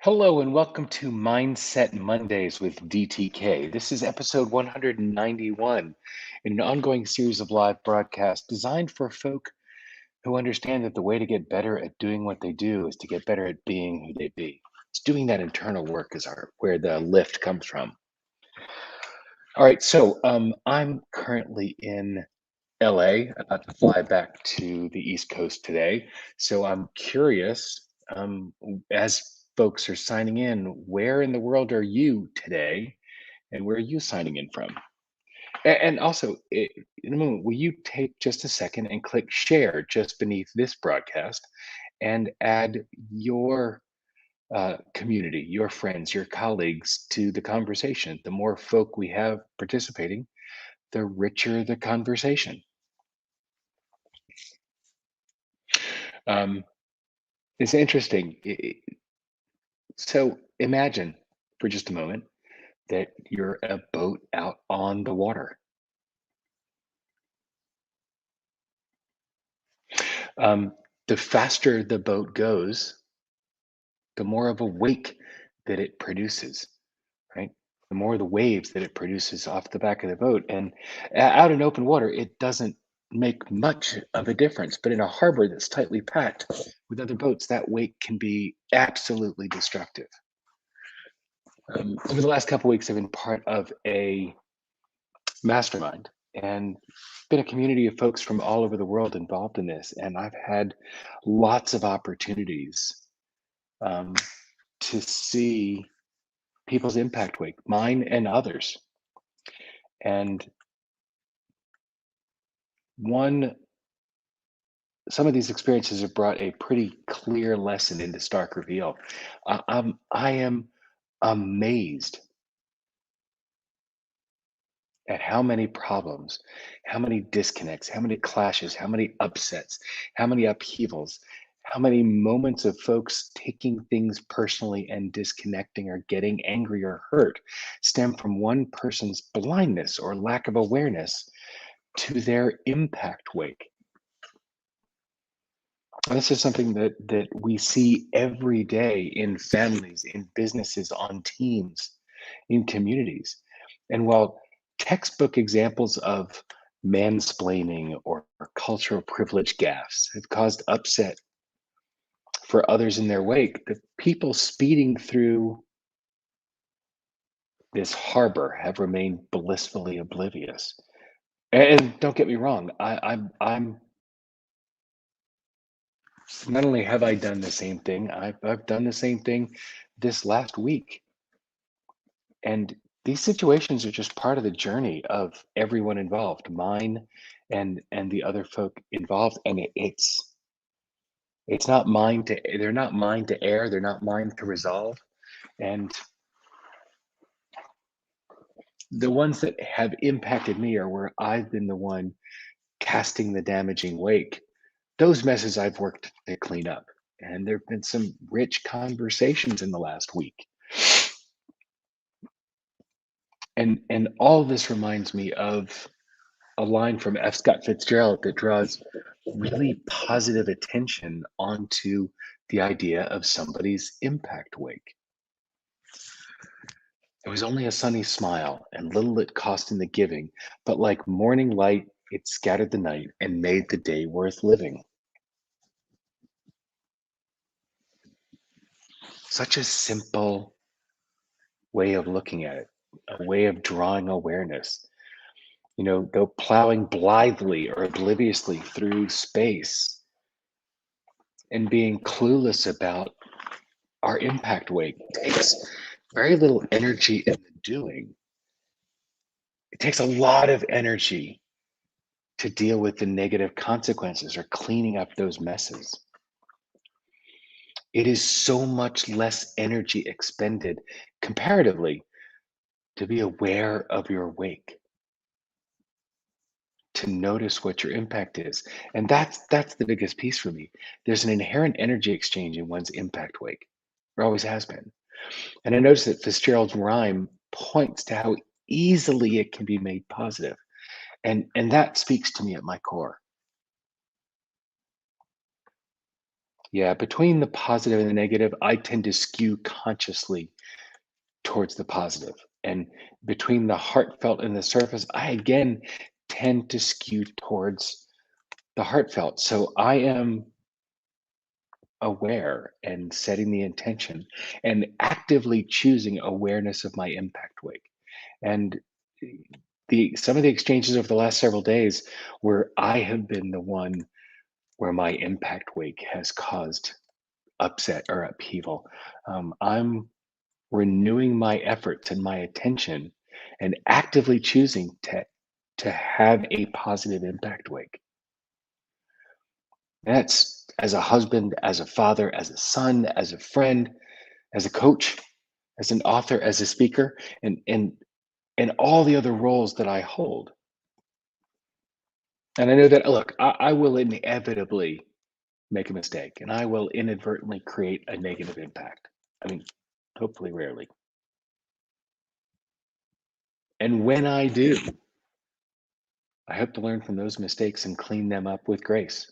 Hello and welcome to Mindset Mondays with DTK. This is episode 191 in an ongoing series of live broadcasts designed for folk who understand that the way to get better at doing what they do is to get better at being who they be. It's doing that internal work is where the lift comes from. All right, so I'm currently in LA, about to fly back to the East Coast today. So I'm curious, as folks are signing in, where in the world are you today, and where are you signing in from? And also, in a moment, will you take just a second and click share just beneath this broadcast and add your community, your friends, your colleagues to the conversation? The more folk we have participating, the richer the conversation. Um, it's interesting. So imagine for just a moment that you're a boat out on the water. Um, the faster the boat goes, the more of a wake that it produces, right? The more the waves that it produces off the back of the boat. And out in open water, it doesn't make much of a difference. But in a harbor that's tightly packed with other boats, that wake can be absolutely destructive. Over the last couple weeks, I've been part of a mastermind and been a community of folks from all over the world involved in this. And I've had lots of opportunities um, to see people's impact wake, mine and others. And one, some of these experiences have brought a pretty clear lesson into stark reveal. I am amazed at how many problems, how many disconnects, how many clashes, how many upsets, how many upheavals, how many moments of folks taking things personally and disconnecting or getting angry or hurt stem from one person's blindness or lack of awareness to their impact wake. And this is something that we see every day in families, in businesses, on teams, in communities. And while textbook examples of mansplaining or cultural privilege gaffes have caused upset for others in their wake, the people speeding through this harbor have remained blissfully oblivious. And don't get me wrong, I'm not only have I done the same thing, I've done the same thing this last week. And these situations are just part of the journey of everyone involved, mine and the other folk involved. And it's not mine to they're not mine to air, they're not mine to resolve. And the ones that have impacted me are where I've been the one casting the damaging wake. Those messes I've worked to clean up. And there have been some rich conversations in the last week. And all this reminds me of a line from F. Scott Fitzgerald that draws really positive attention onto the idea of somebody's impact wake. It was only a sunny smile, and little it cost in the giving, but like morning light, it scattered the night and made the day worth living. Such a simple way of looking at it, a way of drawing awareness. Though plowing blithely or obliviously through space and being clueless about our impact wake takes very little energy in the doing. It takes a lot of energy to deal with the negative consequences or cleaning up those messes. It is so much less energy expended comparatively to be aware of your wake, to notice what your impact is. And that's the biggest piece for me. There's an inherent energy exchange in one's impact wake. There always has been. And I noticed that Fitzgerald's rhyme points to how easily it can be made positive. And that speaks to me at my core. Yeah, between the positive and the negative, I tend to skew consciously towards the positive. And between the heartfelt and the surface, I again tend to skew towards the heartfelt. So I am aware and setting the intention and actively choosing awareness of my impact wake. And the some of the exchanges over the last several days where I have been the one where my impact wake has caused upset or upheaval. I'm renewing my efforts and my attention and actively choosing to have a positive impact wake. That's as a husband, as a father, as a son, as a friend, as a coach, as an author, as a speaker, and all the other roles that I hold. And I know that look, I will inevitably make a mistake and I will inadvertently create a negative impact. I mean, hopefully rarely. And when I do, I hope to learn from those mistakes and clean them up with grace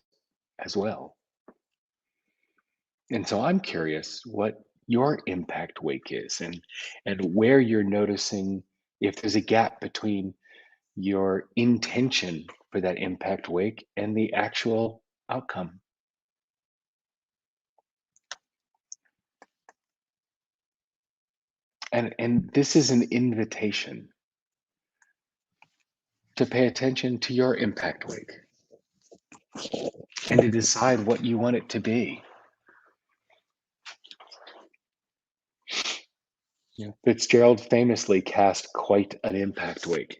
as well. And so I'm curious what your impact wake is and where you're noticing if there's a gap between your intention for that impact wake and the actual outcome. And this is an invitation to pay attention to your impact wake and to decide what you want it to be. Fitzgerald famously cast quite an impact wake.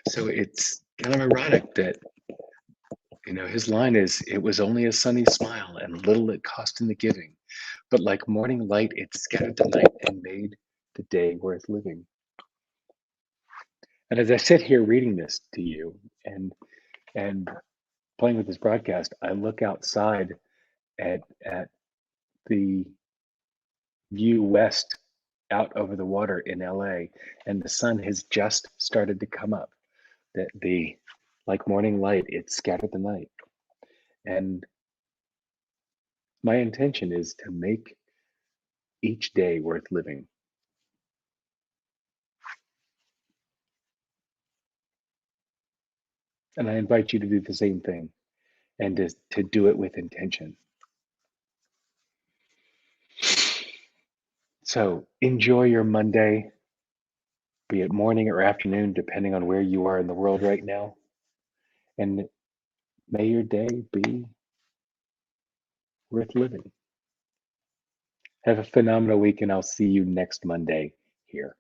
So it's kind of ironic that, his line is, it was only a sunny smile and little it cost in the giving. But like morning light, it scattered the night and made the day worth living. And as I sit here reading this to you and playing with this broadcast, I look outside at the view west out over the water in LA, and the sun has just started to come up. That the like morning light, it scattered the night. And my intention is to make each day worth living. And I invite you to do the same thing and to do it with intention. So enjoy your Monday, be it morning or afternoon, depending on where you are in the world right now. And may your day be worth living. Have a phenomenal week, and I'll see you next Monday here.